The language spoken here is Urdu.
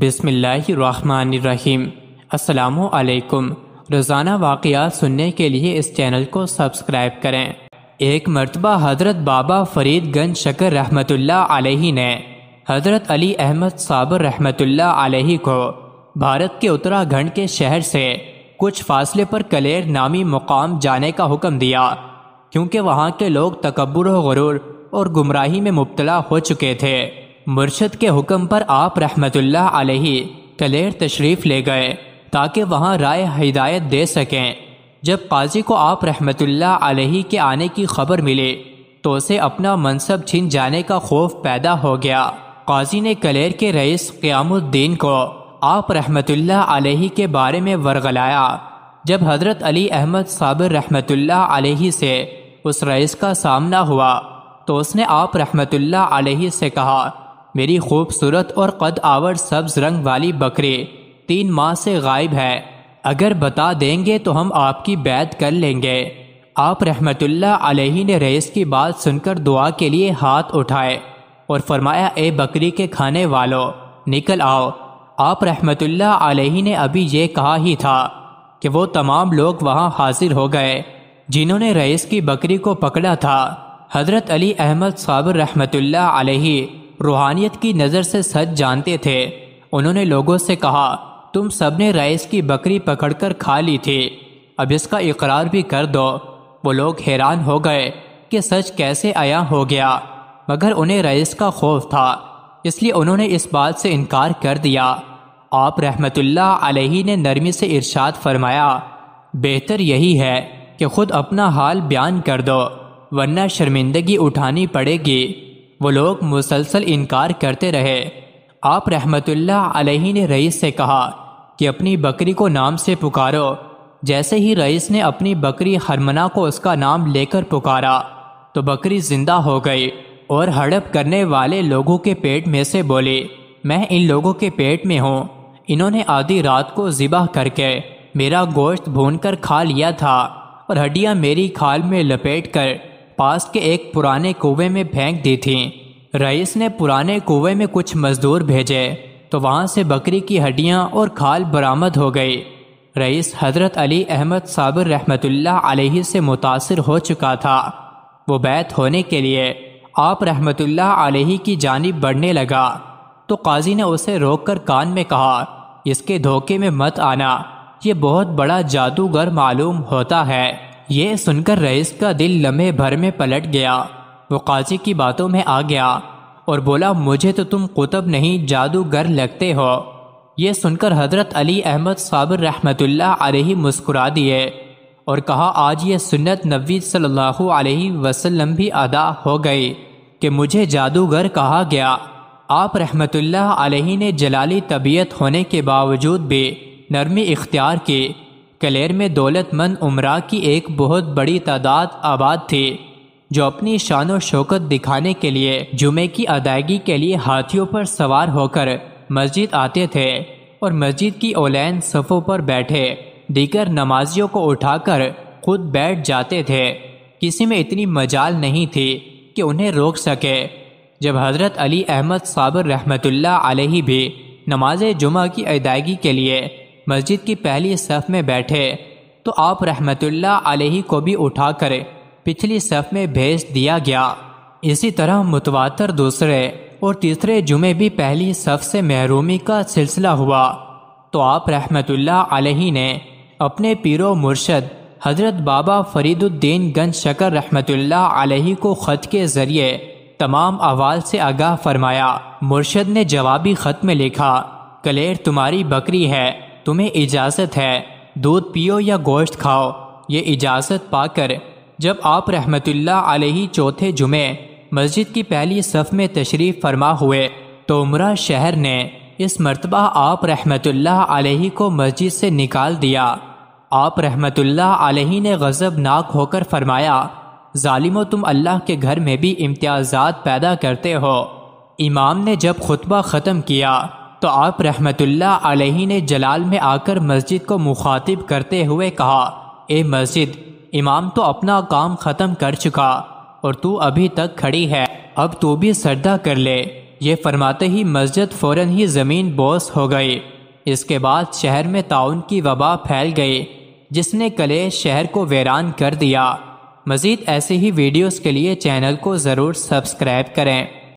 بسم اللہ الرحمن الرحیم۔ السلام علیکم۔ روزانہ واقعات سننے کے لیے اس چینل کو سبسکرائب کریں۔ ایک مرتبہ حضرت بابا فرید گنج شکر رحمۃ اللہ علیہ نے حضرت علی احمد صابر رحمۃ اللہ علیہ کو بھارت کے اتراکھنڈ کے شہر سے کچھ فاصلے پر کلیر نامی مقام جانے کا حکم دیا، کیونکہ وہاں کے لوگ تکبر و غرور اور گمراہی میں مبتلا ہو چکے تھے۔ مرشد کے حکم پر آپ رحمۃ اللہ علیہ کلیر تشریف لے گئے تاکہ وہاں رائے ہدایت دے سکیں۔ جب قاضی کو آپ رحمۃ اللہ علیہ کے آنے کی خبر ملی تو اسے اپنا منصب چھن جانے کا خوف پیدا ہو گیا۔ قاضی نے کلیر کے رئیس قیام الدین کو آپ رحمۃ اللہ علیہ کے بارے میں ورغلایا۔ جب حضرت علی احمد صابر رحمۃ اللہ علیہ سے اس رئیس کا سامنا ہوا تو اس نے آپ رحمۃ اللہ علیہ سے کہا، میری خوبصورت اور قد آور سبز رنگ والی بکری 3 ماہ سے غائب ہے، اگر بتا دیں گے تو ہم آپ کی بیعت کر لیں گے۔ آپ رحمۃ اللہ علیہ نے رئیس کی بات سن کر دعا کے لیے ہاتھ اٹھائے اور فرمایا، اے بکری کے کھانے والو، نکل آؤ۔ آپ رحمۃ اللہ علیہ نے ابھی یہ کہا ہی تھا کہ وہ تمام لوگ وہاں حاضر ہو گئے جنہوں نے رئیس کی بکری کو پکڑا تھا۔ حضرت علی احمد صابر رحمۃ اللہ علیہ روحانیت کی نظر سے سچ جانتے تھے۔ انہوں نے لوگوں سے کہا، تم سب نے رئیس کی بکری پکڑ کر کھا لی تھی، اب اس کا اقرار بھی کر دو۔ وہ لوگ حیران ہو گئے کہ سچ کیسے عیاں ہو گیا، مگر انہیں رئیس کا خوف تھا، اس لیے انہوں نے اس بات سے انکار کر دیا۔ آپ رحمۃ اللہ علیہ نے نرمی سے ارشاد فرمایا، بہتر یہی ہے کہ خود اپنا حال بیان کر دو، ورنہ شرمندگی اٹھانی پڑے گی۔ وہ لوگ مسلسل انکار کرتے رہے۔ آپ رحمۃ اللہ علیہ نے رئیس سے کہا کہ اپنی بکری کو نام سے پکارو۔ جیسے ہی رئیس نے اپنی بکری ہرمنا کو اس کا نام لے کر پکارا تو بکری زندہ ہو گئی اور ہڑپ کرنے والے لوگوں کے پیٹ میں سے بولی، میں ان لوگوں کے پیٹ میں ہوں، انہوں نے آدھی رات کو ذبح کر کے میرا گوشت بھون کر کھا لیا تھا اور ہڈیاں میری کھال میں لپیٹ کر پاس کے ایک پرانے کنویں میں پھینک دی تھیں۔ رئیس نے پرانے کنویں میں کچھ مزدور بھیجے تو وہاں سے بکری کی ہڈیاں اور کھال برآمد ہو گئی۔ رئیس حضرت علی احمد صابر رحمۃ اللہ علیہ سے متاثر ہو چکا تھا۔ وہ بیعت ہونے کے لیے آپ رحمۃ اللہ علیہ کی جانب بڑھنے لگا تو قاضی نے اسے روک کر کان میں کہا، اس کے دھوکے میں مت آنا، یہ بہت بڑا جادوگر معلوم ہوتا ہے۔ یہ سن کر رئیس کا دل لمحے بھر میں پلٹ گیا۔ وہ قاضی کی باتوں میں آ گیا اور بولا، مجھے تو تم قطب نہیں جادوگر لگتے ہو۔ یہ سن کر حضرت علی احمد صابر رحمۃ اللہ علیہ مسکرا دیے اور کہا، آج یہ سنت نبوی صلی اللہ علیہ وسلم بھی ادا ہو گئی کہ مجھے جادوگر کہا گیا۔ آپ رحمۃ اللہ علیہ نے جلالی طبیعت ہونے کے باوجود بھی نرمی اختیار کی۔ کلیر میں دولت مند امراء کی ایک بہت بڑی تعداد آباد تھی جو اپنی شان و شوکت دکھانے کے لیے جمعے کی ادائیگی کے لیے ہاتھیوں پر سوار ہو کر مسجد آتے تھے اور مسجد کی اولین صفوں پر بیٹھے دیگر نمازیوں کو اٹھا کر خود بیٹھ جاتے تھے۔ کسی میں اتنی مجال نہیں تھی کہ انہیں روک سکے۔ جب حضرت علی احمد صابر رحمۃ اللہ علیہ بھی نماز جمعہ کی ادائیگی کے لیے مسجد کی پہلی صف میں بیٹھے تو آپ رحمۃ اللہ علیہ کو بھی اٹھا کر پچھلی صف میں بھیج دیا گیا۔ اسی طرح متواتر دوسرے اور تیسرے جمعے بھی پہلی صف سے محرومی کا سلسلہ ہوا تو آپ رحمۃ اللہ علیہ نے اپنے پیر و مرشد حضرت بابا فرید الدین گنج شکر رحمۃ اللہ علیہ کو خط کے ذریعے تمام احوال سے آگاہ فرمایا۔ مرشد نے جوابی خط میں لکھا، کلیر تمہاری بکری ہے، تمہیں اجازت ہے، دودھ پیو یا گوشت کھاؤ۔ یہ اجازت پا کر جب آپ رحمۃ اللہ علیہ چوتھے جمعے مسجد کی پہلی صف میں تشریف فرما ہوئے تو امراء شہر نے اس مرتبہ آپ رحمۃ اللہ علیہ کو مسجد سے نکال دیا۔ آپ رحمۃ اللہ علیہ نے غضبناک ہو کر فرمایا، ظالمو، تم اللہ کے گھر میں بھی امتیازات پیدا کرتے ہو۔ امام نے جب خطبہ ختم کیا تو آپ رحمۃ اللہ علیہ نے جلال میں آ کر مسجد کو مخاطب کرتے ہوئے کہا، اے مسجد، امام تو اپنا کام ختم کر چکا اور تو ابھی تک کھڑی ہے، اب تو بھی سجدہ کر لے۔ یہ فرماتے ہی مسجد فوراً ہی زمین بوس ہو گئی۔ اس کے بعد شہر میں طاعون کی وبا پھیل گئی جس نے کلے شہر کو ویران کر دیا۔ مزید ایسے ہی ویڈیوز کے لیے چینل کو ضرور سبسکرائب کریں۔